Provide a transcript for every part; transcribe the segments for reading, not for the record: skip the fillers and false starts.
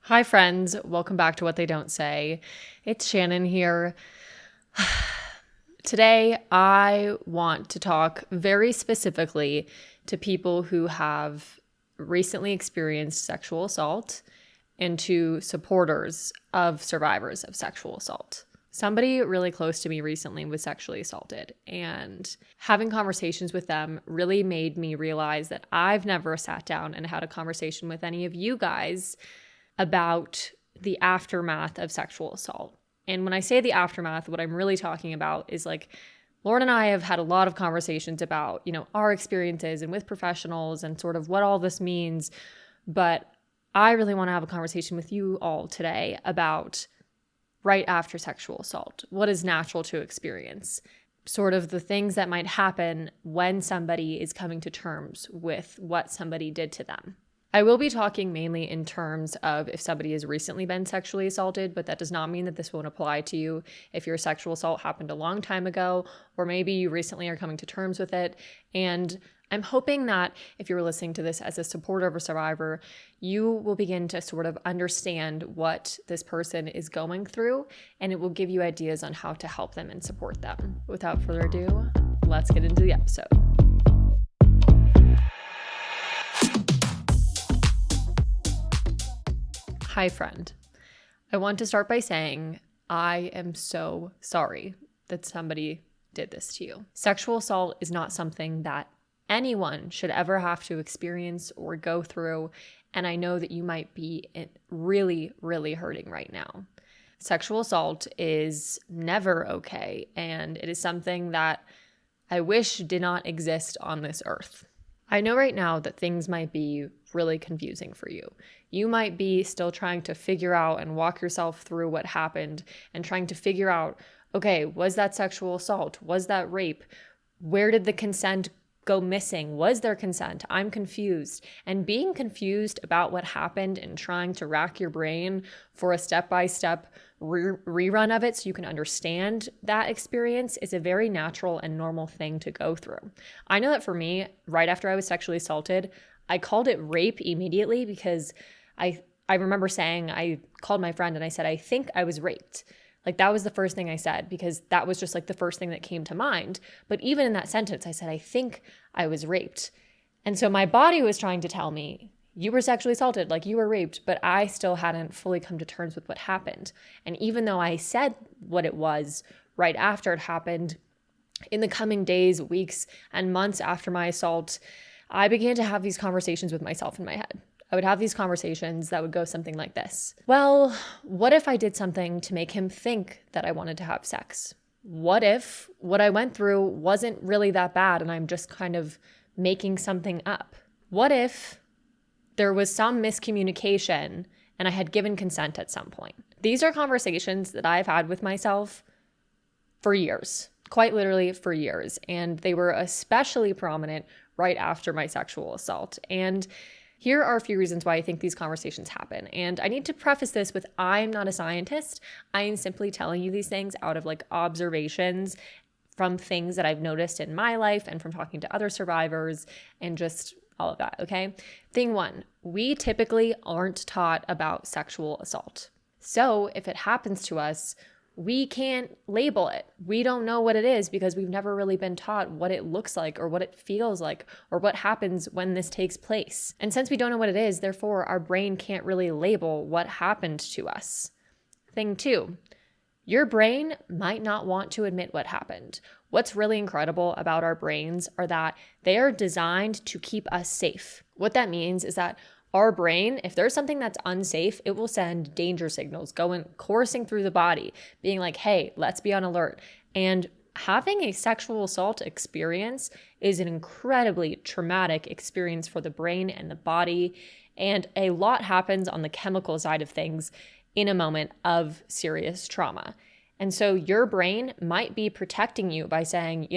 Hi, friends. Welcome back to What They Don't Say. It's Shannon here. Today, I want to talk very specifically to people who have recently experienced sexual assault and to supporters of survivors of sexual assault. Somebody really close to me recently was sexually assaulted, and having conversations with them really made me realize that I've never sat down and had a conversation with any of you guys about the aftermath of sexual assault. And when I say the aftermath, what I'm really talking about is like Lauren and I have had a lot of conversations about, our experiences and with professionals and sort of what all this means. But I really want to have a conversation with you all today about right after sexual assault. What is natural to experience? Sort of the things that might happen when somebody is coming to terms with what somebody did to them. I will be talking mainly in terms of if somebody has recently been sexually assaulted, but that does not mean that this won't apply to you if your sexual assault happened a long time ago, or maybe you recently are coming to terms with it. And I'm hoping that if you're listening to this as a supporter of a survivor, you will begin to sort of understand what this person is going through, and it will give you ideas on how to help them and support them. Without further ado, let's get into the episode. Hi, friend. I want to start by saying I am so sorry that somebody did this to you. Sexual assault is not something that anyone should ever have to experience or go through, and I know that you might be really, really hurting right now. Sexual assault is never okay, and it is something that I wish did not exist on this earth. I know right now that things might be really confusing for you. You might be still trying to figure out and walk yourself through what happened and trying to figure out, okay, was that sexual assault? Was that rape? Where did the consent go missing? Was there consent? I'm confused. And being confused about what happened and trying to rack your brain for a step-by-step rerun of it so you can understand that experience is a very natural and normal thing to go through. I know that for me, right after I was sexually assaulted, I called it rape immediately because I remember saying, I called my friend and I said, I think I was raped. Like that was the first thing I said because that was just like the first thing that came to mind. But even in that sentence, I said, I think I was raped. And so my body was trying to tell me, you were sexually assaulted, like you were raped, but I still hadn't fully come to terms with what happened. And even though I said what it was right after it happened, in the coming days, weeks, and months after my assault, I began to have these conversations with myself in my head. I would have these conversations that would go something like this. Well, what if I did something to make him think that I wanted to have sex? What if what I went through wasn't really that bad and I'm just kind of making something up? What if there was some miscommunication and I had given consent at some point? These are conversations that I've had with myself for years, quite literally for years. And they were especially prominent right after my sexual assault. And here are a few reasons why I think these conversations happen. And I need to preface this with, I'm not a scientist. I am simply telling you these things out of like observations from things that I've noticed in my life and from talking to other survivors and just all of that, okay? Thing one, we typically aren't taught about sexual assault. So if it happens to us, we can't label it. We don't know what it is because we've never really been taught what it looks like or what it feels like or what happens when this takes place. And since we don't know what it is, therefore our brain can't really label what happened to us. Thing two, your brain might not want to admit what happened. What's really incredible about our brains are that they are designed to keep us safe. What that means is that our brain, if there's something that's unsafe, it will send danger signals coursing through the body, being like, hey, let's be on alert. And having a sexual assault experience is an incredibly traumatic experience for the brain and the body. And a lot happens on the chemical side of things in a moment of serious trauma. And so your brain might be protecting you by saying,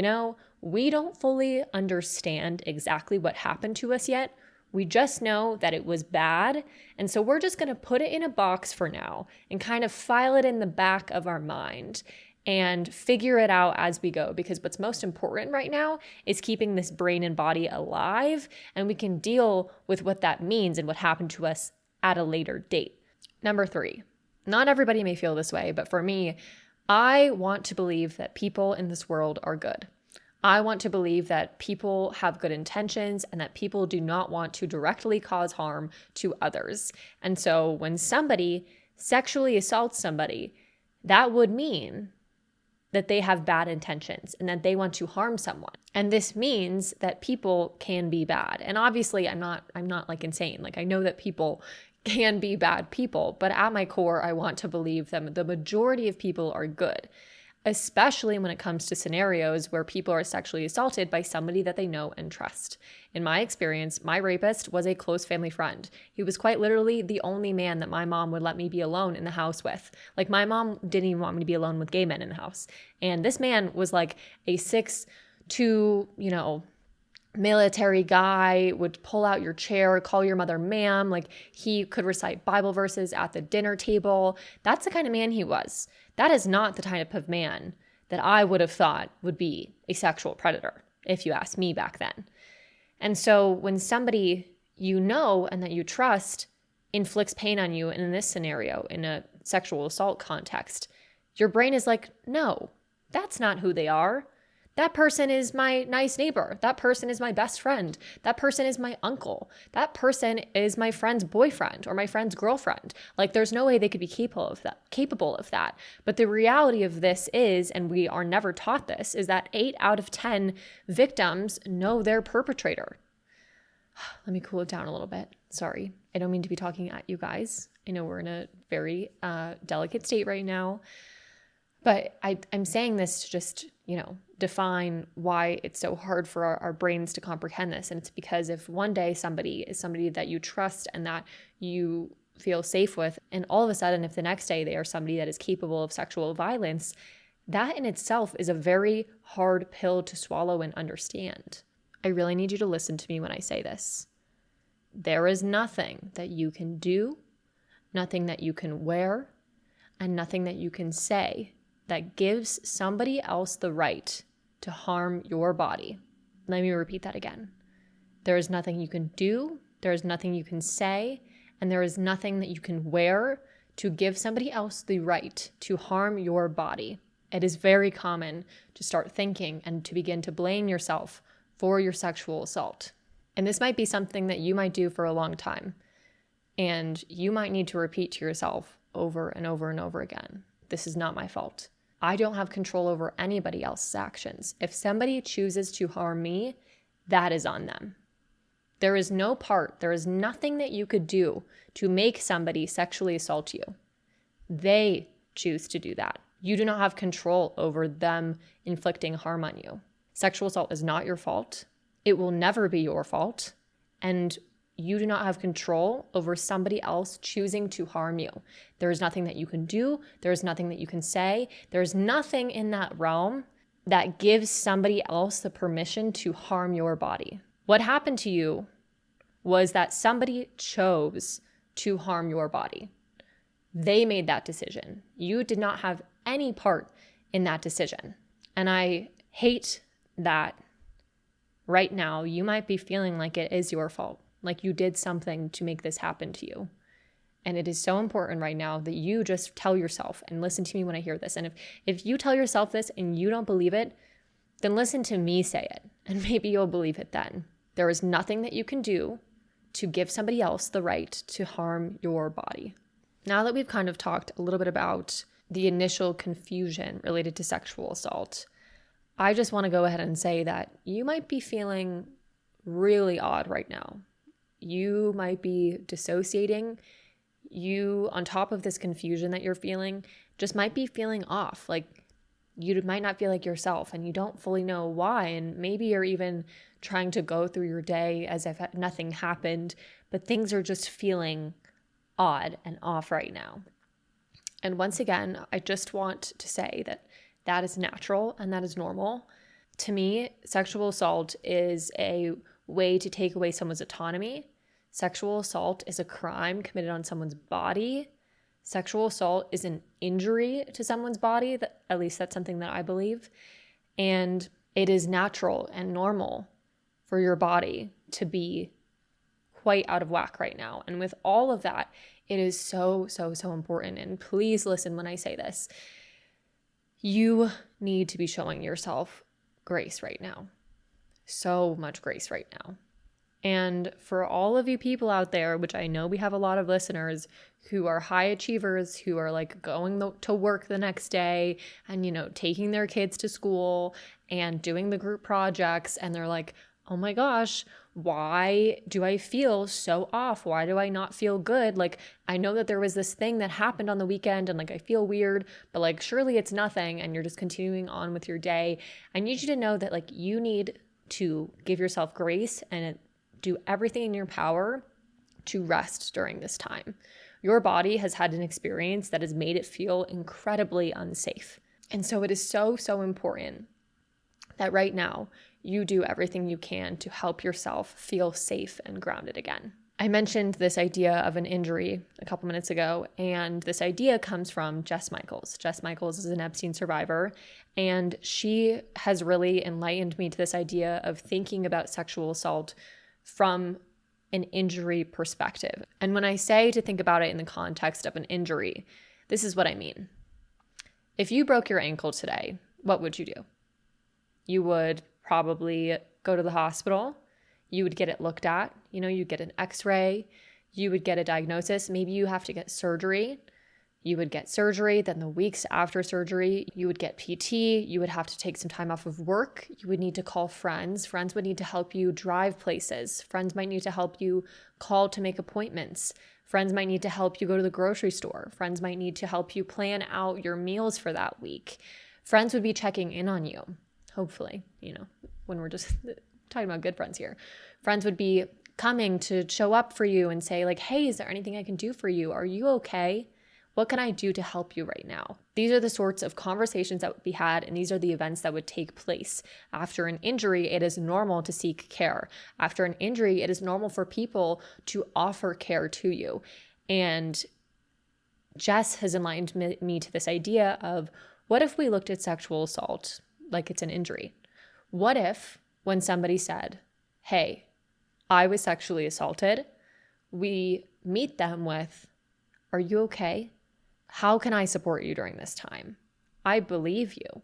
we don't fully understand exactly what happened to us yet. We just know that it was bad, and so we're just going to put it in a box for now and kind of file it in the back of our mind and figure it out as we go, because what's most important right now is keeping this brain and body alive, and we can deal with what that means and what happened to us at a later date. Number 3, not everybody may feel this way, but for me, I want to believe that people in this world are good. I want to believe that people have good intentions and that people do not want to directly cause harm to others. And so when somebody sexually assaults somebody, that would mean that they have bad intentions and that they want to harm someone. And this means that people can be bad. And obviously I'm not like insane. Like I know that people can be bad people, but at my core, I want to believe that the majority of people are good, especially when it comes to scenarios where people are sexually assaulted by somebody that they know and trust. In my experience, my rapist was a close family friend. He was quite literally the only man that my mom would let me be alone in the house with. Like my mom didn't even want me to be alone with gay men in the house. And this man was like a 6'2", military guy, would pull out your chair, call your mother ma'am. Like he could recite Bible verses at the dinner table. That's the kind of man he was. That is not the type of man that I would have thought would be a sexual predator, if you asked me back then. And so when somebody you know and that you trust inflicts pain on you, and in this scenario, in a sexual assault context, your brain is like, no, that's not who they are. That person is my nice neighbor. That person is my best friend. That person is my uncle. That person is my friend's boyfriend or my friend's girlfriend. Like there's no way they could be capable of that. But the reality of this is, and we are never taught this, is that 8 out of 10 victims know their perpetrator. Let me cool it down a little bit. Sorry. I don't mean to be talking at you guys. I know we're in a very delicate state right now. But I'm saying this to just, define why it's so hard for our brains to comprehend this. And it's because if one day somebody is somebody that you trust and that you feel safe with, and all of a sudden, if the next day they are somebody that is capable of sexual violence, that in itself is a very hard pill to swallow and understand. I really need you to listen to me when I say this. There is nothing that you can do, nothing that you can wear, and nothing that you can say that gives somebody else the right to harm your body. Let me repeat that again. There is nothing you can do, there is nothing you can say, and there is nothing that you can wear to give somebody else the right to harm your body. It is very common to start thinking and to begin to blame yourself for your sexual assault. And this might be something that you might do for a long time. And you might need to repeat to yourself over and over and over again, this is not my fault. I don't have control over anybody else's actions. If somebody chooses to harm me, that is on them. There is nothing that you could do to make somebody sexually assault you. They choose to do that. You do not have control over them inflicting harm on you. Sexual assault is not your fault. It will never be your fault. And you do not have control over somebody else choosing to harm you. There is nothing that you can do. There is nothing that you can say. There is nothing in that realm that gives somebody else the permission to harm your body. What happened to you was that somebody chose to harm your body. They made that decision. You did not have any part in that decision. And I hate that right now you might be feeling like it is your fault. Like you did something to make this happen to you. And it is so important right now that you just tell yourself, and listen to me when I hear this. And if you tell yourself this and you don't believe it, then listen to me say it. And maybe you'll believe it then. There is nothing that you can do to give somebody else the right to harm your body. Now that we've kind of talked a little bit about the initial confusion related to sexual assault, I just want to go ahead and say that you might be feeling really odd right now. You might be dissociating. You, on top of this confusion that you're feeling, just might be feeling off. Like you might not feel like yourself and you don't fully know why. And maybe you're even trying to go through your day as if nothing happened, but things are just feeling odd and off right now. And once again, I just want to say that that is natural and that is normal. To me, sexual assault is a way to take away someone's autonomy. Sexual assault is a crime committed on someone's body. Sexual assault is an injury to someone's body. At least that's something that I believe. And it is natural and normal for your body to be quite out of whack right now. And with all of that, it is so, so, so important. And please listen when I say this. You need to be showing yourself grace right now. So much grace right now. And for all of you people out there, which I know we have a lot of listeners who are high achievers, who are like going to work the next day and, taking their kids to school and doing the group projects. And they're like, oh my gosh, why do I feel so off? Why do I not feel good? Like, I know that there was this thing that happened on the weekend and like I feel weird, but like surely it's nothing. And you're just continuing on with your day. I need you to know that like you need to give yourself grace and do everything in your power to rest during this time. Your body has had an experience that has made it feel incredibly unsafe. And so it is so, so important that right now you do everything you can to help yourself feel safe and grounded again. I mentioned this idea of an injury a couple minutes ago, and this idea comes from Jess Michaels. Jess Michaels is an Epstein survivor, and she has really enlightened me to this idea of thinking about sexual assault from an injury perspective. And when I say to think about it in the context of an injury, this is what I mean. If you broke your ankle today, what would you do? You would probably go to the hospital. You would get it looked at. You'd get an x-ray. You would get a diagnosis. Maybe you have to get surgery. You would get surgery. Then the weeks after surgery, you would get PT. You would have to take some time off of work. You would need to call friends. Friends would need to help you drive places. Friends might need to help you call to make appointments. Friends might need to help you go to the grocery store. Friends might need to help you plan out your meals for that week. Friends would be checking in on you. Hopefully, when we're just talking about good friends here. Friends would be coming to show up for you and say like, hey, is there anything I can do for you? Are you okay? What can I do to help you right now? These are the sorts of conversations that would be had, and these are the events that would take place. After an injury, it is normal to seek care. After an injury, it is normal for people to offer care to you. And Jess has enlightened me to this idea of, what if we looked at sexual assault like it's an injury? What if when somebody said, hey, I was sexually assaulted, we meet them with, are you okay? How can I support you during this time? I believe you.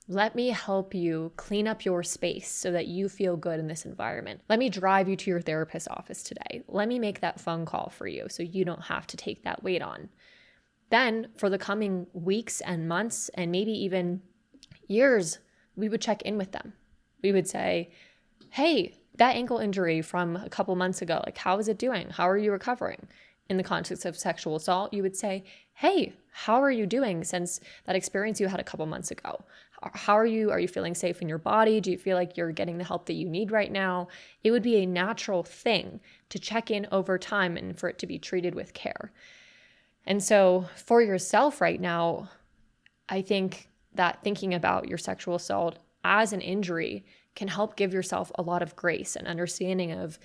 Let me help you clean up your space so that you feel good in this environment. Let me drive you to your therapist's office today. Let me make that phone call for you so you don't have to take that weight on. Then for the coming weeks and months and maybe even years, we would check in with them. We would say, hey, that ankle injury from a couple months ago, like, how is it doing? How are you recovering? In the context of sexual assault, you would say, hey, how are you doing since that experience you had a couple months ago? How are you? Are you feeling safe in your body? Do you feel like you're getting the help that you need right now? It would be a natural thing to check in over time and for it to be treated with care. And so for yourself right now, I think that thinking about your sexual assault as an injury can help give yourself a lot of grace and understanding of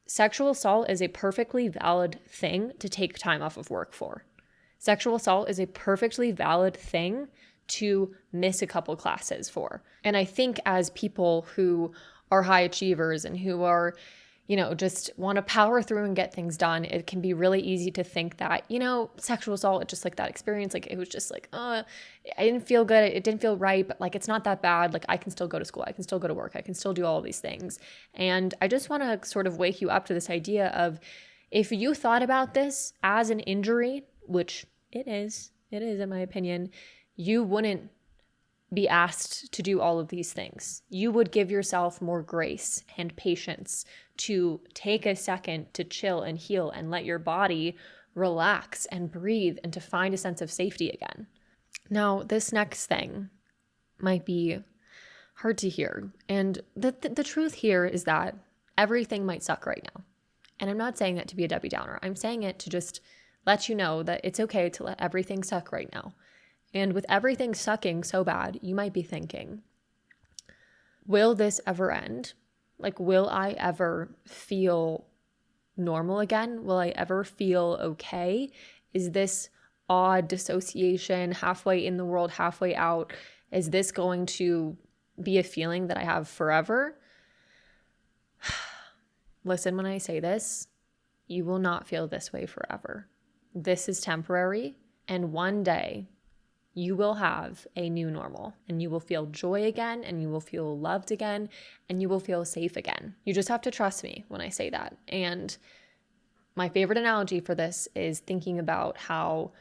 sexual assault is a perfectly valid thing to take time off of work for. Sexual assault is a perfectly valid thing to miss a couple classes for. And I think as people who are high achievers and who are, just want to power through and get things done, it can be really easy to think that, sexual assault, just like that experience, like it was just like, I didn't feel good. It didn't feel right, but like, it's not that bad. Like I can still go to school. I can still go to work. I can still do all of these things. And I just want to sort of wake you up to this idea of, if you thought about this as an injury, which it is in my opinion, you wouldn't be asked to do all of these things. You would give yourself more grace and patience to take a second to chill and heal and let your body relax and breathe and to find a sense of safety again. Now, this next thing might be hard to hear. And the truth here is that everything might suck right now. And I'm not saying that to be a Debbie Downer. I'm saying it to just let you know that it's okay to let everything suck right now. And with everything sucking so bad, you might be thinking, will this ever end? Like, will I ever feel normal again? Will I ever feel okay? Is this odd dissociation, halfway in the world, halfway out? Is this going to be a feeling that I have forever? listen when I say this, you will not feel this way forever. This is temporary, and one day you will have a new normal, and you will feel joy again, and you will feel loved again, and you will feel safe again. You just have to trust me when I say that. And my favorite analogy for this is thinking about how,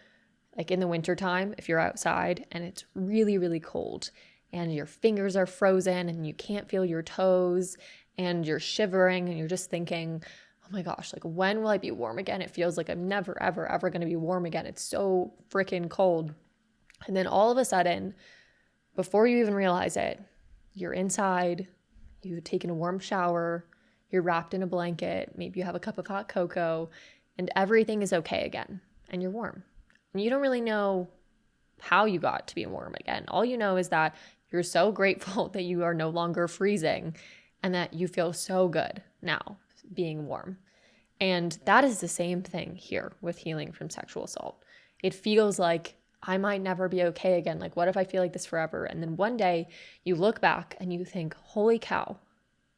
like in the wintertime, if you're outside and it's really, really cold and your fingers are frozen and you can't feel your toes and you're shivering and you're just thinking, oh my gosh, like when will I be warm again? It feels like I'm never, ever, ever going to be warm again. It's so freaking cold. And then all of a sudden, before you even realize it, you're inside, you've taken a warm shower, you're wrapped in a blanket, maybe you have a cup of hot cocoa, and everything is okay again, and you're warm. And you don't really know how you got to be warm again. All you know is that you're so grateful that you are no longer freezing and that you feel so good now being warm. And that is the same thing here with healing from sexual assault. It feels like I might never be okay again. Like, what if I feel like this forever? And then one day you look back and you think, holy cow,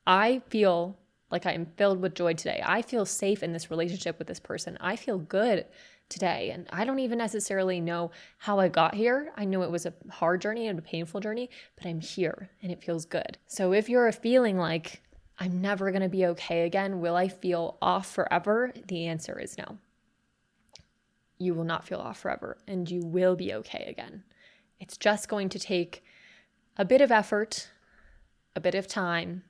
I feel like I am filled with joy today. I feel safe in this relationship with this person. I feel good today. And I don't even necessarily know how I got here. I know it was a hard journey and a painful journey, but I'm here and it feels good. So if you're feeling like I'm never going to be okay again, will I feel off forever? The answer is no. You will not feel off forever and you will be okay again. It's just going to take a bit of effort, a bit of time,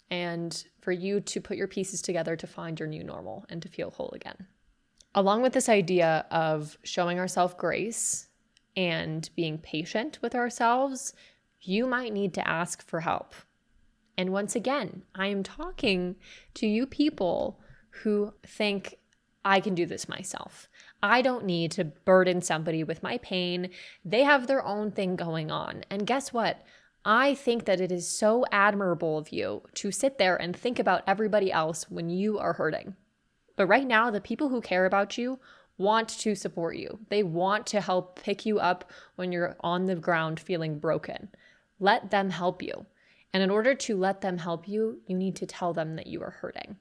and for you to put your pieces together to find your new normal and to feel whole again. Along with this idea of showing ourselves grace and being patient with ourselves, you might need to ask for help. And once again, I am talking to you people who think I can do this myself. I don't need to burden somebody with my pain. They have their own thing going on. And guess what? I think that it is so admirable of you to sit there and think about everybody else when you are hurting. But right now, the people who care about you want to support you. They want to help pick you up when you're on the ground feeling broken. Let them help you. And in order to let them help you, you need to tell them that you are hurting.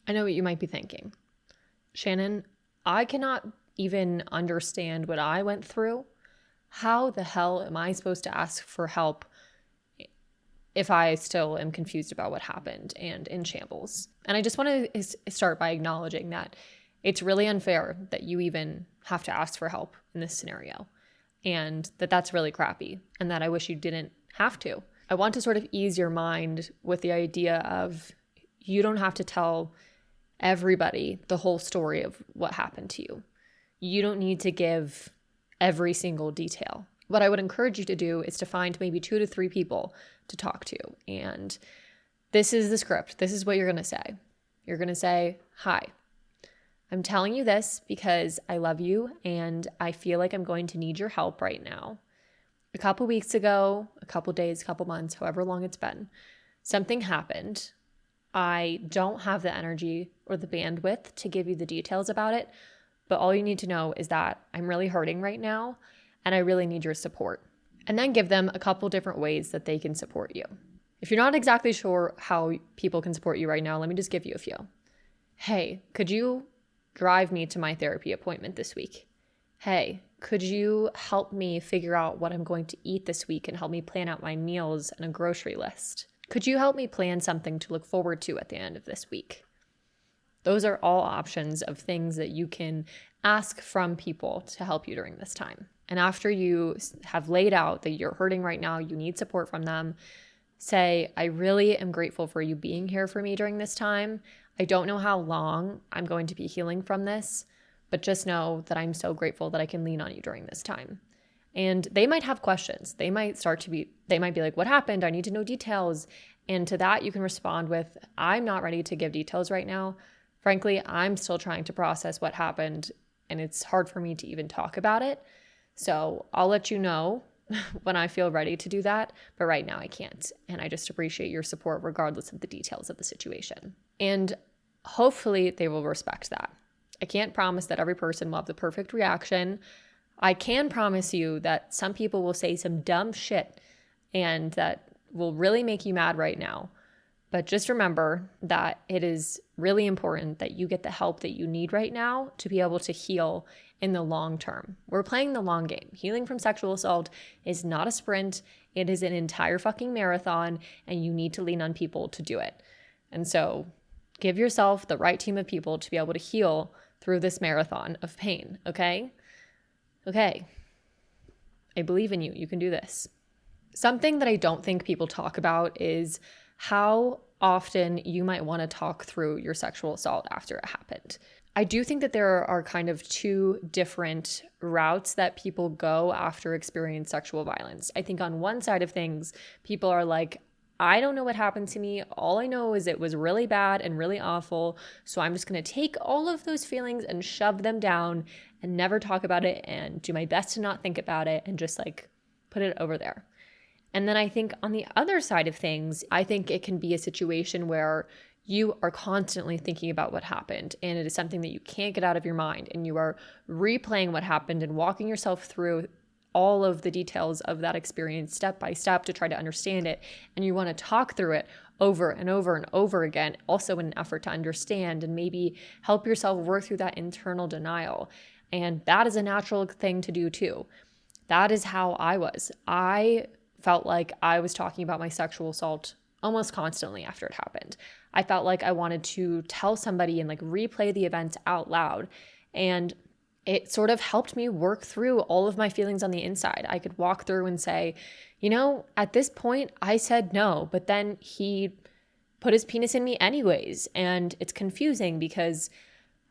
I know what you might be thinking. Shannon, I cannot even understand what I went through. How the hell am I supposed to ask for help if I still am confused about what happened and in shambles? And I just want to start by acknowledging that it's really unfair that you even have to ask for help in this scenario, and that that's really crappy, and that I wish you didn't have to. I want to sort of ease your mind with the idea of you don't have to tell everybody the whole story of what happened to you. You don't need to give every single detail. What I would encourage you to do is to find maybe 2 to 3 people to talk to. And this is the script. This is what you're going to say. You're going to say, hi, I'm telling you this because I love you and I feel like I'm going to need your help right now. A couple weeks ago, a couple days, a couple months, however long it's been, something happened. I don't have the energy or the bandwidth to give you the details about it, but all you need to know is that I'm really hurting right now and I really need your support. And then give them a couple different ways that they can support you. If you're not exactly sure how people can support you right now, let me just give you a few. Hey, could you drive me to my therapy appointment this week? Hey, could you help me figure out what I'm going to eat this week and help me plan out my meals and a grocery list? Could you help me plan something to look forward to at the end of this week? Those are all options of things that you can ask from people to help you during this time. And after you have laid out that you're hurting right now, you need support from them, say, I really am grateful for you being here for me during this time. I don't know how long I'm going to be healing from this, but just know that I'm so grateful that I can lean on you during this time. And they might have questions. They might be like, what happened? I need to know details. And to that, you can respond with, I'm not ready to give details right now. Frankly, I'm still trying to process what happened, and it's hard for me to even talk about it. So I'll let you know when I feel ready to do that, but right now I can't. And I just appreciate your support regardless of the details of the situation. And hopefully they will respect that. I can't promise that every person will have the perfect reaction. I can promise you that some people will say some dumb shit and that will really make you mad right now. But just remember that it is really important that you get the help that you need right now to be able to heal in the long term. We're playing the long game. Healing from sexual assault is not a sprint. It is an entire fucking marathon, and you need to lean on people to do it. And so give yourself the right team of people to be able to heal through this marathon of pain, okay? Okay. I believe in you. You can do this. Something that I don't think people talk about is how often you might want to talk through your sexual assault after it happened. I do think that there are kind of two different routes that people go after experiencing sexual violence. I think on one side of things, people are like, I don't know what happened to me. All I know is it was really bad and really awful. So I'm just going to take all of those feelings and shove them down and never talk about it and do my best to not think about it and just like put it over there. And then I think on the other side of things, I think it can be a situation where you are constantly thinking about what happened and it is something that you can't get out of your mind, and you are replaying what happened and walking yourself through all of the details of that experience step by step to try to understand it. And you want to talk through it over and over and over again, also in an effort to understand and maybe help yourself work through that internal denial. And that is a natural thing to do too. That is how I was. I felt like I was talking about my sexual assault almost constantly after it happened. I felt like I wanted to tell somebody and like replay the events out loud. And it sort of helped me work through all of my feelings on the inside. I could walk through and say, you know, at this point I said no, but then he put his penis in me anyways. And it's confusing because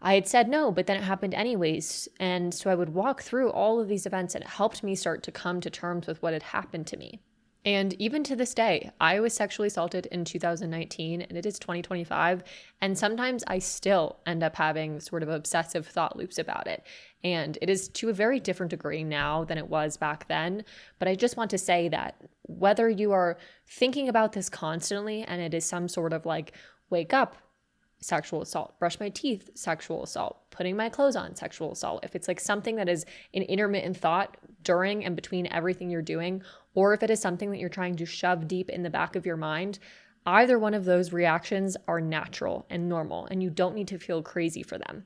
I had said no, but then it happened anyways. And so I would walk through all of these events, and it helped me start to come to terms with what had happened to me. And even to this day, I was sexually assaulted in 2019 and it is 2025. And sometimes I still end up having sort of obsessive thought loops about it. And it is to a very different degree now than it was back then. But I just want to say that whether you are thinking about this constantly and it is some sort of like, wake up, sexual assault, brush my teeth, sexual assault, putting my clothes on, sexual assault. If it's like something that is an intermittent thought during and between everything you're doing, or if it is something that you're trying to shove deep in the back of your mind, either one of those reactions are natural and normal, and you don't need to feel crazy for them.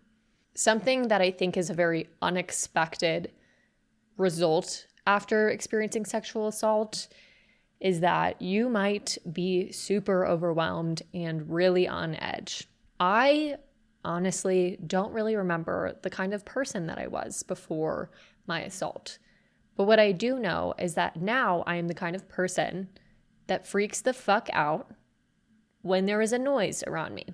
Something that I think is a very unexpected result after experiencing sexual assault is that you might be super overwhelmed and really on edge. I honestly don't really remember the kind of person that I was before my assault. But what I do know is that now I am the kind of person that freaks the fuck out when there is a noise around me.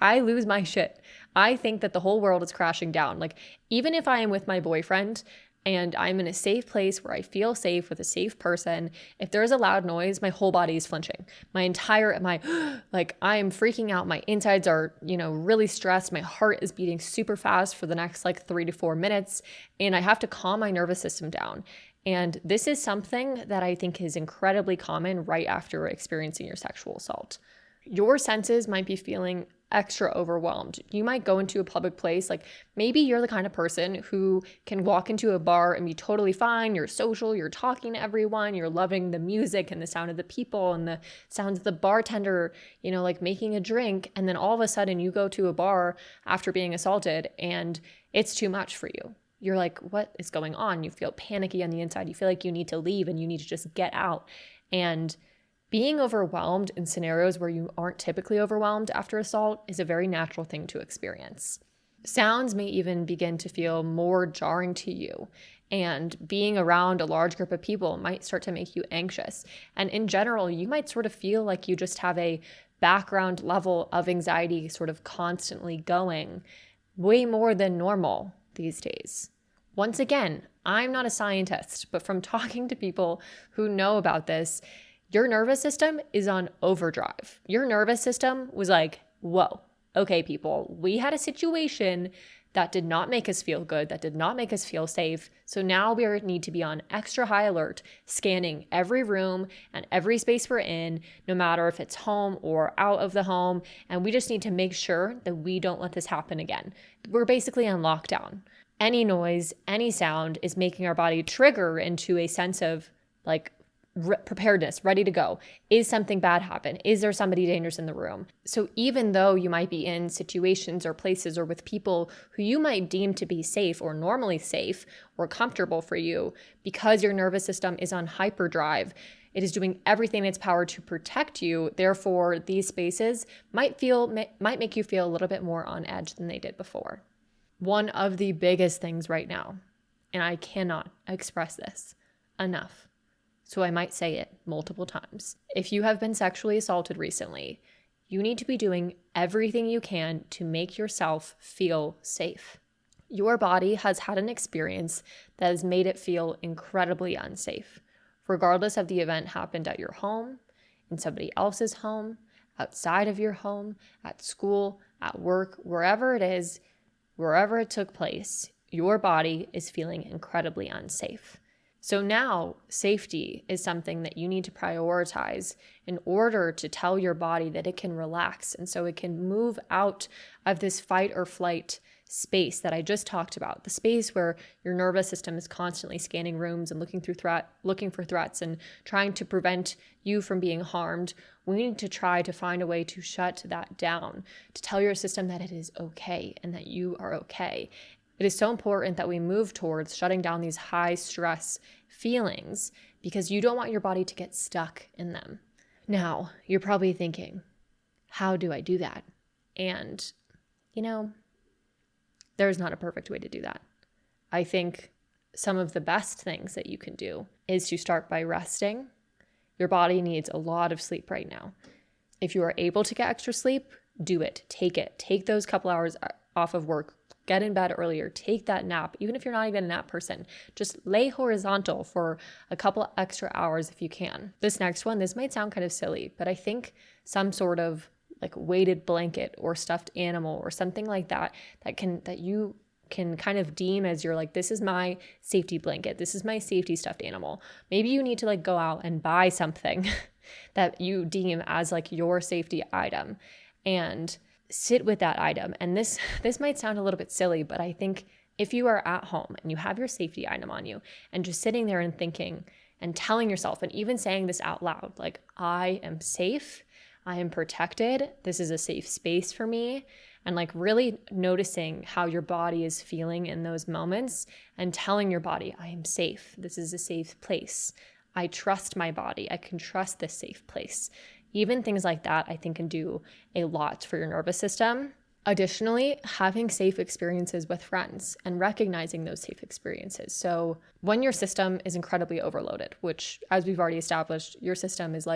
I lose my shit. I think that the whole world is crashing down. Like, even if I am with my boyfriend and I'm in a safe place where I feel safe with a safe person, if there's a loud noise, my whole body is flinching. I am freaking out. My insides are, really stressed. My heart is beating super fast for the next 3 to 4 minutes. And I have to calm my nervous system down. And this is something that I think is incredibly common right after experiencing your sexual assault. Your senses might be feeling extra overwhelmed. You might go into a public place, maybe you're the kind of person who can walk into a bar and be totally fine. You're social, you're talking to everyone, you're loving the music and the sound of the people and the sounds of the bartender, making a drink. And then all of a sudden you go to a bar after being assaulted and it's too much for you. You're like, what is going on? You feel panicky on the inside. You feel like you need to leave and you need to just get out. And being overwhelmed in scenarios where you aren't typically overwhelmed after assault is a very natural thing to experience. Sounds may even begin to feel more jarring to you, and being around a large group of people might start to make you anxious. And in general, you might sort of feel like you just have a background level of anxiety sort of constantly going, way more than normal these days. Once again, I'm not a scientist, but from talking to people who know about this, your nervous system is on overdrive. Your nervous system was like, whoa, okay, people, we had a situation that did not make us feel good, that did not make us feel safe. So now we need to be on extra high alert, scanning every room and every space we're in, no matter if it's home or out of the home. And we just need to make sure that we don't let this happen again. We're basically on lockdown. Any noise, any sound is making our body trigger into a sense of preparedness, ready to go. Is something bad happen? Is there somebody dangerous in the room? So even though you might be in situations or places or with people who you might deem to be safe or normally safe or comfortable for you, because your nervous system is on hyperdrive, it is doing everything in its power to protect you. Therefore, these spaces might make you feel a little bit more on edge than they did before. One of the biggest things right now, and I cannot express this enough, so I might say it multiple times. If you have been sexually assaulted recently, you need to be doing everything you can to make yourself feel safe. Your body has had an experience that has made it feel incredibly unsafe, regardless of the event happened at your home, in somebody else's home, outside of your home, at school, at work, wherever it is, wherever it took place, your body is feeling incredibly unsafe. So now safety is something that you need to prioritize in order to tell your body that it can relax, and so it can move out of this fight or flight space that I just talked about, the space where your nervous system is constantly scanning rooms and looking for threats and trying to prevent you from being harmed. We need to try to find a way to shut that down, to tell your system that it is okay and that you are okay. It is so important that we move towards shutting down these high stress feelings because you don't want your body to get stuck in them. Now, you're probably thinking, how do I do that? And, there's not a perfect way to do that. I think some of the best things that you can do is to start by resting. Your body needs a lot of sleep right now. If you are able to get extra sleep, do it. Take it. Take those couple hours off of work. Get in bed earlier. Take that nap. Even if you're not even a nap person, just lay horizontal for a couple extra hours if you can. This next one, this might sound kind of silly, but I think some sort of like weighted blanket or stuffed animal or something like that that you can kind of deem as your this is my safety blanket. This is my safety stuffed animal. Maybe you need to go out and buy something that you deem as your safety item and sit with that item. And this might sound a little bit silly, but I think if you are at home and you have your safety item on you and just sitting there and thinking and telling yourself and even saying this out loud, I am safe, I am protected, this is a safe space for me, and really noticing how your body is feeling in those moments and telling your body, I am safe, this is a safe place, I trust my body, I can trust this safe place. Even things like that, I think, can do a lot for your nervous system. Additionally, having safe experiences with friends and recognizing those safe experiences. So when your system is incredibly overloaded, which, as we've already established, your system is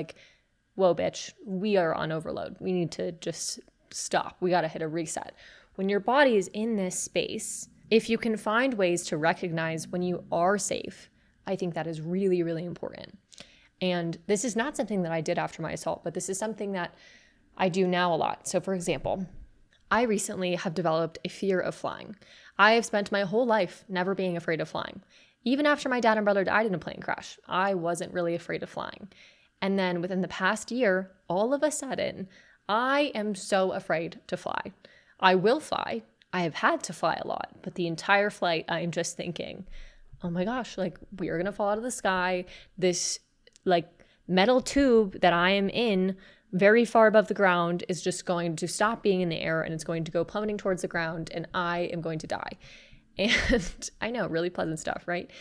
whoa, bitch, we are on overload. We need to just stop. We got to hit a reset. When your body is in this space, if you can find ways to recognize when you are safe, I think that is really, really important. And this is not something that I did after my assault, but this is something that I do now a lot. So for example, I recently have developed a fear of flying. I have spent my whole life never being afraid of flying. Even after my dad and brother died in a plane crash, I wasn't really afraid of flying. And then within the past year, all of a sudden, I am so afraid to fly. I will fly. I have had to fly a lot, but the entire flight, I'm just thinking, oh my gosh, we are going to fall out of the sky. This metal tube that I am in very far above the ground is just going to stop being in the air and it's going to go plummeting towards the ground and I am going to die. And I know, really pleasant stuff, right?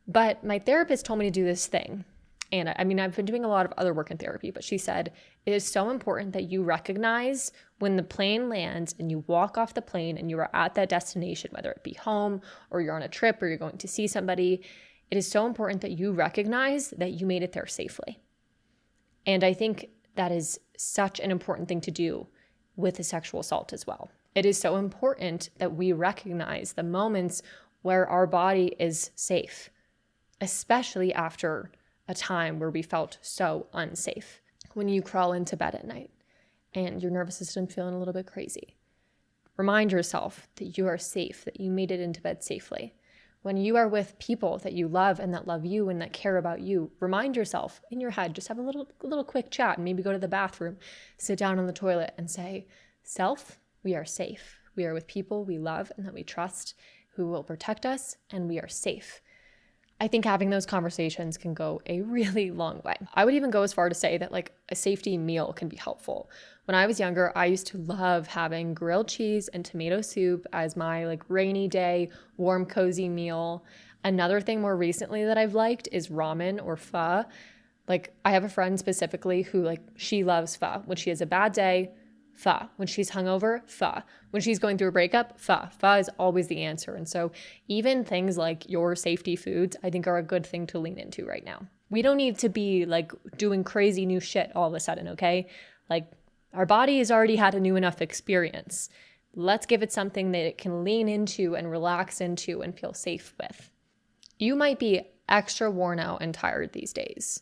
But my therapist told me to do this thing. And I've been doing a lot of other work in therapy, but she said, it is so important that you recognize when the plane lands and you walk off the plane and you are at that destination, whether it be home or you're on a trip or you're going to see somebody. It is so important that you recognize that you made it there safely. And I think that is such an important thing to do with a sexual assault as well. It is so important that we recognize the moments where our body is safe, especially after a time where we felt so unsafe. When you crawl into bed at night and your nervous system feeling a little bit crazy, remind yourself that you are safe, that you made it into bed safely. When you are with people that you love and that love you and that care about you, remind yourself in your head, just have a little quick chat and maybe go to the bathroom, sit down on the toilet and say, self, we are safe. We are with people we love and that we trust who will protect us and we are safe. I think having those conversations can go a really long way. I would even go as far to say that like a safety meal can be helpful. When I was younger, I used to love having grilled cheese and tomato soup as my like rainy day, warm, cozy meal. Another thing more recently that I've liked is ramen or pho. Like I have a friend specifically who like she loves pho. When she has a bad day, pho. When she's hungover, pho. When she's going through a breakup, pho. Pho is always the answer. And so even things like your safety foods, I think are a good thing to lean into right now. We don't need to be like doing crazy new shit all of a sudden, okay? Like our body has already had a new enough experience. Let's give it something that it can lean into and relax into and feel safe with. You might be extra worn out and tired these days.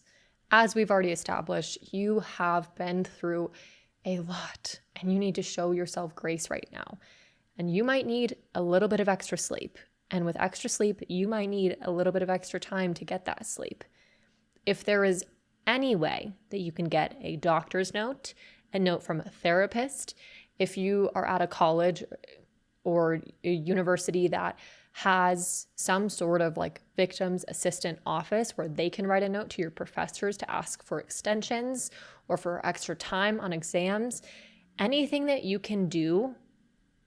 As we've already established, you have been through a lot and you need to show yourself grace right now. And you might need a little bit of extra sleep. And with extra sleep, you might need a little bit of extra time to get that sleep. If there is any way that you can get a doctor's note, a note from a therapist, if you are at a college or a university that has some sort of like victims assistant office where they can write a note to your professors to ask for extensions or for extra time on exams, anything that you can do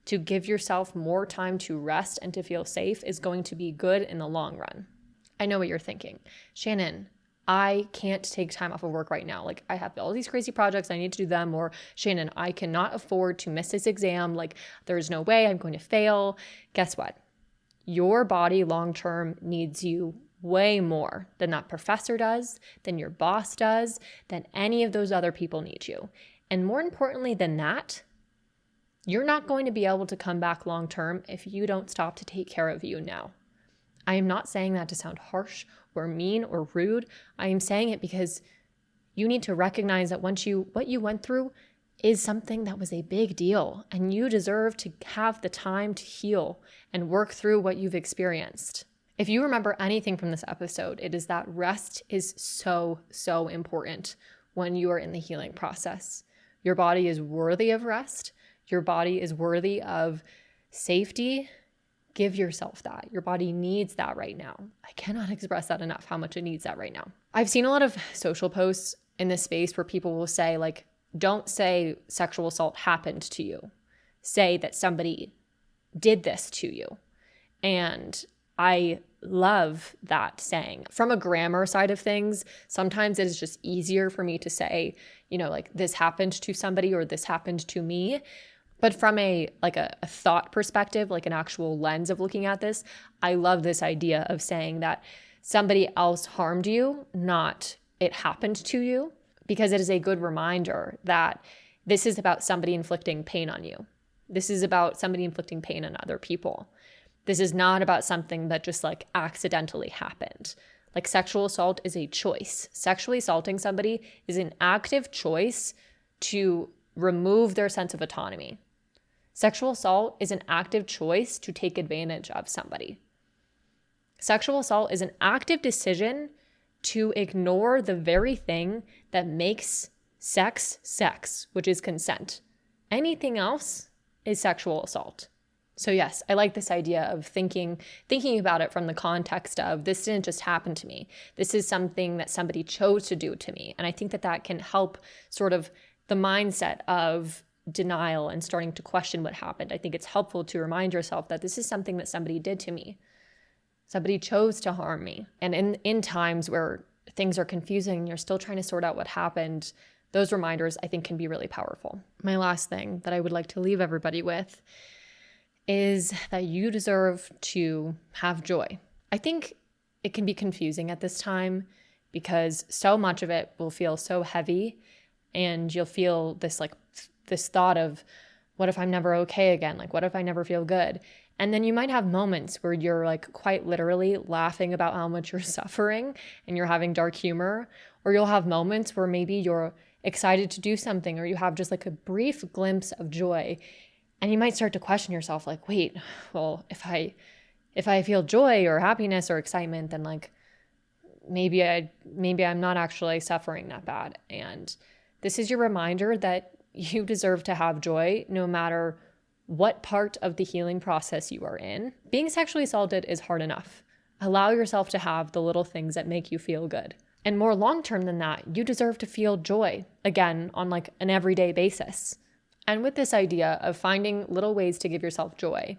to give yourself more time to rest and to feel safe is going to be good in the long run. I know what you're thinking. Shannon, I can't take time off of work right now. Like I have all these crazy projects, I need to do them. Or Shannon, I cannot afford to miss this exam. Like there's no way I'm going to fail. Guess what? Your body long-term needs you way more than that professor does, than your boss does, than any of those other people need you. And more importantly than that, you're not going to be able to come back long-term if you don't stop to take care of you now. I am not saying that to sound harsh or mean or rude. I am saying it because you need to recognize that what you went through is something that was a big deal, and you deserve to have the time to heal and work through what you've experienced. If you remember anything from this episode, it is that rest is so, so important when you are in the healing process. Your body is worthy of rest. Your body is worthy of safety. Give yourself that. Your body needs that right now. I cannot express that enough, how much it needs that right now. I've seen a lot of social posts in this space where people will say like, don't say sexual assault happened to you. Say that somebody did this to you. And I love that saying. From a grammar side of things, sometimes it is just easier for me to say, like this happened to somebody or this happened to me. But from a thought perspective, like an actual lens of looking at this, I love this idea of saying that somebody else harmed you, not it happened to you. Because it is a good reminder that this is about somebody inflicting pain on you. This is about somebody inflicting pain on other people. This is not about something that just like accidentally happened. Like sexual assault is a choice. Sexually assaulting somebody is an active choice to remove their sense of autonomy. Sexual assault is an active choice to take advantage of somebody. Sexual assault is an active decision to ignore the very thing that makes sex sex, which is consent. Anything else is sexual assault. So yes, I like this idea of thinking about it from the context of this didn't just happen to me. This is something that somebody chose to do to me. And I think that can help sort of the mindset of denial and starting to question what happened. I think it's helpful to remind yourself that this is something that somebody did to me. Somebody chose to harm me. And in times where things are confusing and you're still trying to sort out what happened, those reminders I think can be really powerful. My last thing that I would like to leave everybody with is that you deserve to have joy. I think it can be confusing at this time because so much of it will feel so heavy and you'll feel this thought of, what if I'm never okay again? Like, what if I never feel good? And then you might have moments where you're like quite literally laughing about how much you're suffering and you're having dark humor, or you'll have moments where maybe you're excited to do something or you have just like a brief glimpse of joy. And you might start to question yourself like, wait, well, if I feel joy or happiness or excitement, then like maybe I'm not actually suffering that bad. And this is your reminder that you deserve to have joy no matter what part of the healing process you are in. Being sexually assaulted is hard enough. Allow yourself to have the little things that make you feel good. And more long-term than that, you deserve to feel joy, again, on like an everyday basis. And with this idea of finding little ways to give yourself joy,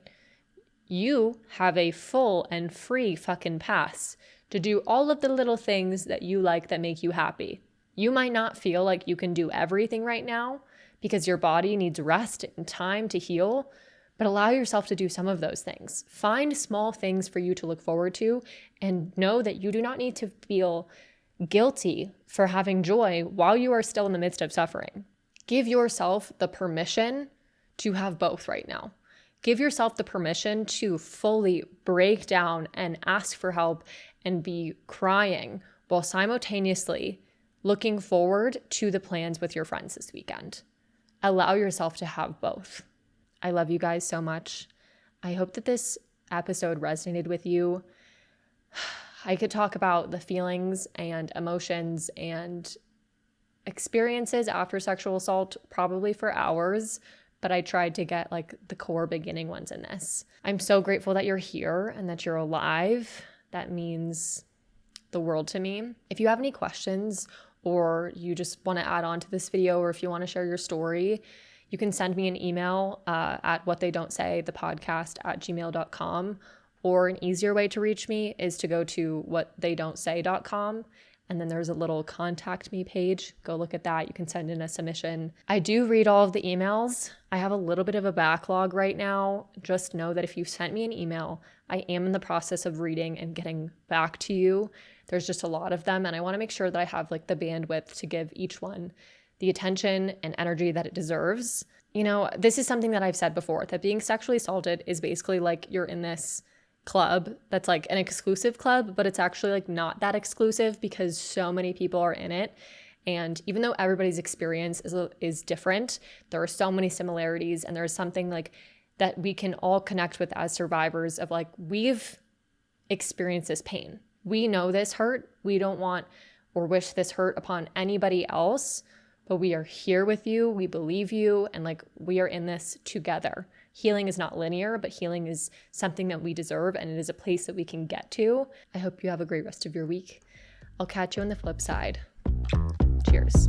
you have a full and free fucking pass to do all of the little things that you like that make you happy. You might not feel like you can do everything right now because your body needs rest and time to heal, but allow yourself to do some of those things. Find small things for you to look forward to and know that you do not need to feel guilty for having joy while you are still in the midst of suffering. Give yourself the permission to have both right now. Give yourself the permission to fully break down and ask for help and be crying while simultaneously looking forward to the plans with your friends this weekend. Allow yourself to have both. I love you guys so much. I hope that this episode resonated with you. I could talk about the feelings and emotions and experiences after sexual assault probably for hours, but I tried to get like the core beginning ones in this. I'm so grateful that you're here and that you're alive. That means the world to me. If you have any questions or you just want to add on to this video, or if you want to share your story, you can send me an email at whattheydon'tsay@gmail.com. Or an easier way to reach me is to go to whattheydon'tsay.com, and then there's a little contact me page. Go look at that. You can send in a submission. I do read all of the emails. I have a little bit of a backlog right now. Just know that if you sent me an email, I am in the process of reading and getting back to you. There's just a lot of them, and I want to make sure that I have like the bandwidth to give each one the attention and energy that it deserves. You know, this is something that I've said before, that being sexually assaulted is basically like you're in this club that's like an exclusive club, but it's actually like not that exclusive because so many people are in it. And even though everybody's experience is different, there are so many similarities, and there's something like that we can all connect with as survivors of like, we've experienced this pain. We know this hurt. We don't want or wish this hurt upon anybody else, but we are here with you. We believe you, and like we are in this together. Healing is not linear, but healing is something that we deserve, and it is a place that we can get to. I hope you have a great rest of your week. I'll catch you on the flip side. Cheers.